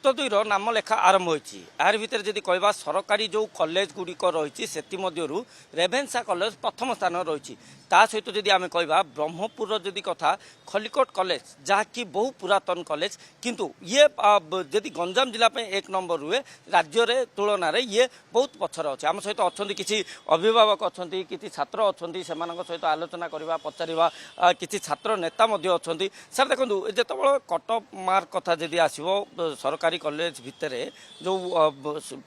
ଯୁକ୍ତ 2 ର नाम लेखा आरंभ होइछि। यार भितर जदि कहबा सरकारी जो कॉलेज गुड़िक रही से मध्यरु रेभेन्सा कॉलेज प्रथम स्थान रही। ता सहित जदि आमे कहबा ब्रह्मपुर जदि कथा खलिकोट कॉलेज जहाँकि बहु पुरातन कॉलेज किंतु ये जदि गंजाम जिला पे एक नंबर हुए राज्य रे तुलन रे ये बहुत पछर अछि। आम सहित अच्छा किसी अभिभावक अच्छा किसी छात्र अच्छा से सहित आलोचना करवा पचारिबा किसी छात्र नेता मध्य अच्छा। सर देखो जिते कटअप मार्क कथा जदि आसो सरकारी कॉलेज भितर जो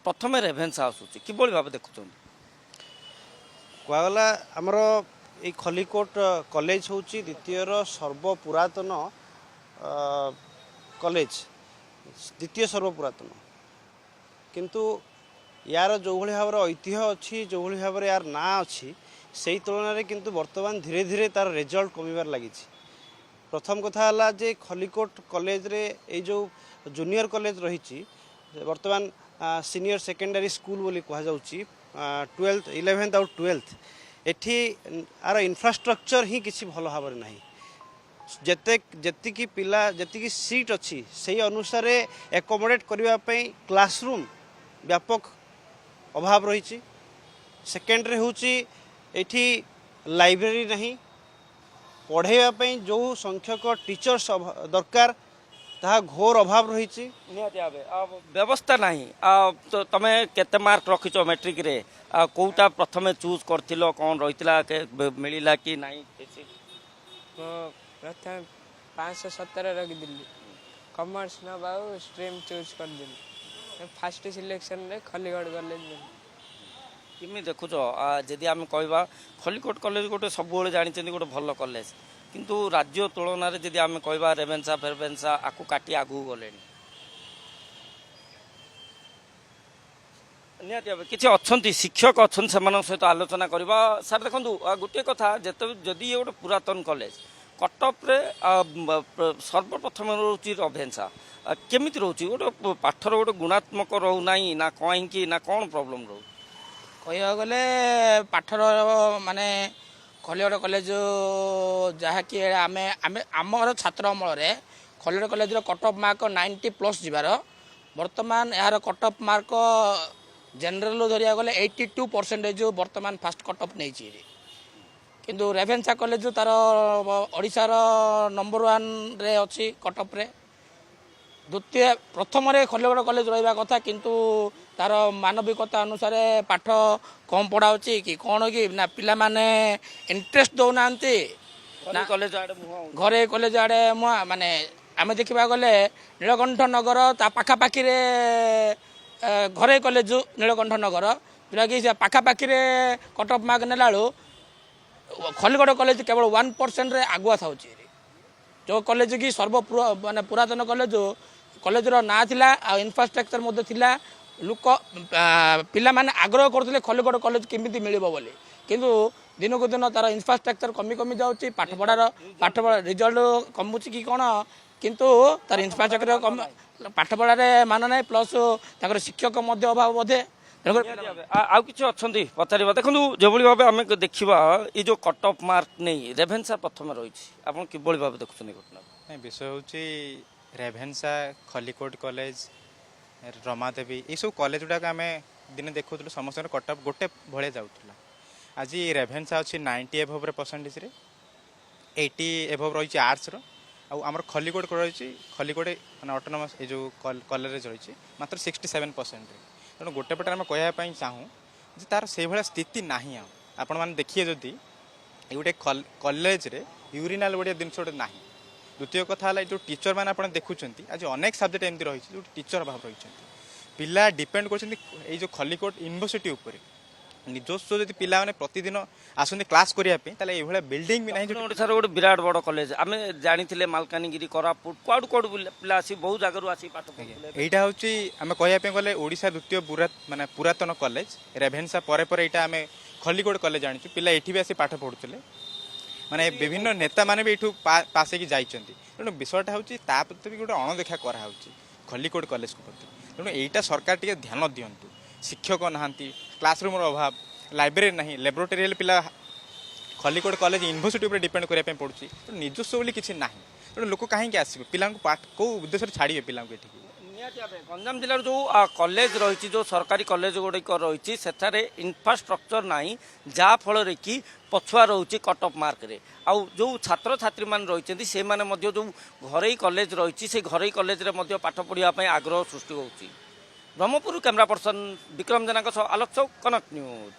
प्रथम रेभेन्सा आसूँ कि भाव देखुं कहगला आमर ये खलिकोट कॉलेज हूँ द्वितीय सर्वपुरातन कॉलेज द्वितीय सर्वपुरातन किंतु यार जो भाव ऐतिह्य अच्छी जो भाव यार ना अच्छी से तुलन में किंतु वर्तमान धीरे धीरे तार रिजल्ट कमिबार लगी। प्रथम कथा है जे खलिकोट कॉलेज रे ये जो जूनियर कॉलेज रही वर्तमान सीनियर सेकेंडरी स्कूल बोली कह जाउची 12th 11th और 12th एठी आर इंफ्रास्ट्रक्चर ही किसी भल भाव ना जेतिकी पिला जेतिकी सीट अच्छी से अनुसार एकोमोडेट करने क्लासरूम व्यापक अभाव रही। सेकेंडरी हूँ एठी लाइब्रेरी नहीं पढ़ाई जो संख्यक टीचर्स दरकार ता घोर अभाव रही। व्यवस्था नहीं तो तुम केते मार्क रखिच मैट्रिक रे कोटा प्रथम चूज कर कौन रही मिलला कि नहीं? प्रथम 517 रखिदी कॉमर्स न बाबू स्ट्रीम चूज कर दिल फर्स्ट सिलेक्शन रे खलिकोट कॉलेज किमी देखुच जदि आम कहवा खलिकोट कॉलेज गोटे सब जानी गोटे भल कॉलेज किंतु राज्य तुलन में जदि आम कहवा रेभेन्सा फेरभेन्सा आकु काटी आगू गले किसी अच्छा शिक्षक अच्छा से सहित आलोचना करवा। सर देखो गोटे कथा जदि ये गोटे पुरातन कॉलेज कटअप रे सर्वप्रथम रोचे रेभेन्सा केमी रोचे गोटे पाठर गोटे गुणात्मक रोना ना कहीं ना कौन प्रोब्लेम रो कह गले पाठर माने खलिकोट कॉलेज जहाँकि आमर छात्र अमल खलिकोट कॉलेज कटअप मार्क 90+ जीवार बर्तमान यार कटअप मार्क जनरल धरिया गले 82% बर्तमान फास्ट कटअप नहीं किंतु रेभेन्सा कॉलेज तार ओडिशार नंबर 1 रे अच्छी कटअप रे द्वितीय प्रथम खलिकोट कॉलेज रहा कथा किंतु तार मानविकता अनुसार पाठ कम पढ़ा कि कौन कि ना पिला माने इंटरेस्ट दौना कॉलेज घरे कॉलेज आड़े माने आम देखा गले नीलकंठ नगर ता पाखापाखि घरे कॉलेज नीलकंठ नगर जोटा कि पाखापाखि कटअप मार्क नेला खलिकोट कॉलेज केवल 1% रे आगुआ था जो कॉलेज की माने पुरातन कॉलेज ना थिला इंफ्रास्ट्रक्चर मध्य थिला लोक पिला माने आग्रह करते खलिकोट कॉलेज केमिति मिलिबो बोली किंतु दिन को दिन तार इंफ्रास्ट्रक्चर कमी कमी जाउची पाठपढ़ा रिजल्ट कमुची कि कौन किंतु तार इंफ्रास्ट्रक्चर पाठपढ़ा मान ना प्लस शिक्षक अभाव बोधे आउ किसी अच्छा पचार देखो जो भाव आम देखा ये जो कटअप मार्क नहीं रेभेन्सा प्रथम रही आप कि भाव देखुं घटना विषय हूँ रेभेन्सा खलिकोट कॉलेज रमादेवी ये सब कॉलेज गुड़ाक आम दिन देखु समस्त कटअप गोटे भाया जाऊला आज रेभेन्सा अच्छी 90 एभव परसेंटेज 80 एभव रही आर्ट्स आमर खलिकोट रही खलिकोट माने ऑटोनोमस ये जो कॉलेज रही मात्र 67% तेणु गोटे पटे आम कहवाई चाहूँ जे तार से भाया स्थिति ना आपण मैंने देखिए जदि गोटे कॉलेज रे यूरिनाल गोटे जिन गोटे ना। द्वितीय कथा है जो टीचर मैंने आप देखुं आज अनेक सब्जेक्ट एमती रही जो टीचर अभाव रही पिला डिपेंड कर जो खलिकोट यूनिवर्सिटी उपर निजस्व जब पिला मैंने प्रतिदिन आसते क्लास करने ये बिल्डिंग भी नहीं ओडिशार गोटे विराट बड़ कॉलेज आम जानी मालकानगिरी कोरापुट कौड़ कौड़ पिला आसी बहुत जगह आसी पाठ यहाँ हूँ आम कहवाई गले ओडिशा द्वितीय माने पुरातन कॉलेज रेभेन्सा पर यहाँ आम खलिकोट कॉलेज जानी पिला ये भी आसी पाठ पढ़ुले माने विभिन्न नेता माने भी ये पास जाइए तेणु विषयटा हूँ प्रति भी गोटे अणदेखा कराऊँ खलिकोट कॉलेज को प्रति तेणु यहाँ सरकार टे ध्यान दिंतु शिक्षक नहांती क्लासरूम अभाव लाइब्रेरी नहीं लैबोरेटोरियल पिला खलिकोट कॉलेज यूनिवर्सिटी पर डिपेंड करने पड़ुची तो निजस्व बोली किसी ना तेणु लोक कहीं आसवे पिला पाठ कौ उद्देश्य छाड़े पिला ନିହାତି ଭାବେ ଗଞ୍ଜାମ ଜିଲ୍ଲାର ଯେଉଁ କଲେଜ ରହିଛି ଯେଉଁ ସରକାରୀ କଲେଜ ଗୁଡ଼ିକ ରହିଛି ସେଠାରେ ଇନଫ୍ରାଷ୍ଟ୍ରକ୍ଚର ନାହିଁ ଯାହାଫଳରେ କି ପଛୁଆ ରହୁଛି କଟ୍ ଅଫ୍ ମାର୍କରେ ଆଉ ଯେଉଁ ଛାତ୍ରଛାତ୍ରୀମାନେ ରହିଛନ୍ତି ସେମାନେ ମଧ୍ୟ ଯେଉଁ ଘରୋଇ କଲେଜ ରହିଛି ସେ ଘରୋଇ କଲେଜରେ ମଧ୍ୟ ପାଠ ପଢ଼ିବା ପାଇଁ ଆଗ୍ରହ ସୃଷ୍ଟି ହେଉଛି। ବ୍ରହ୍ମପୁର କ୍ୟାମେରା ପର୍ସନ ବିକ୍ରମ ଜେନାଙ୍କ ସହ ଆଲୋକ ଚୌକ କନକ ନ୍ୟୁଜ୍।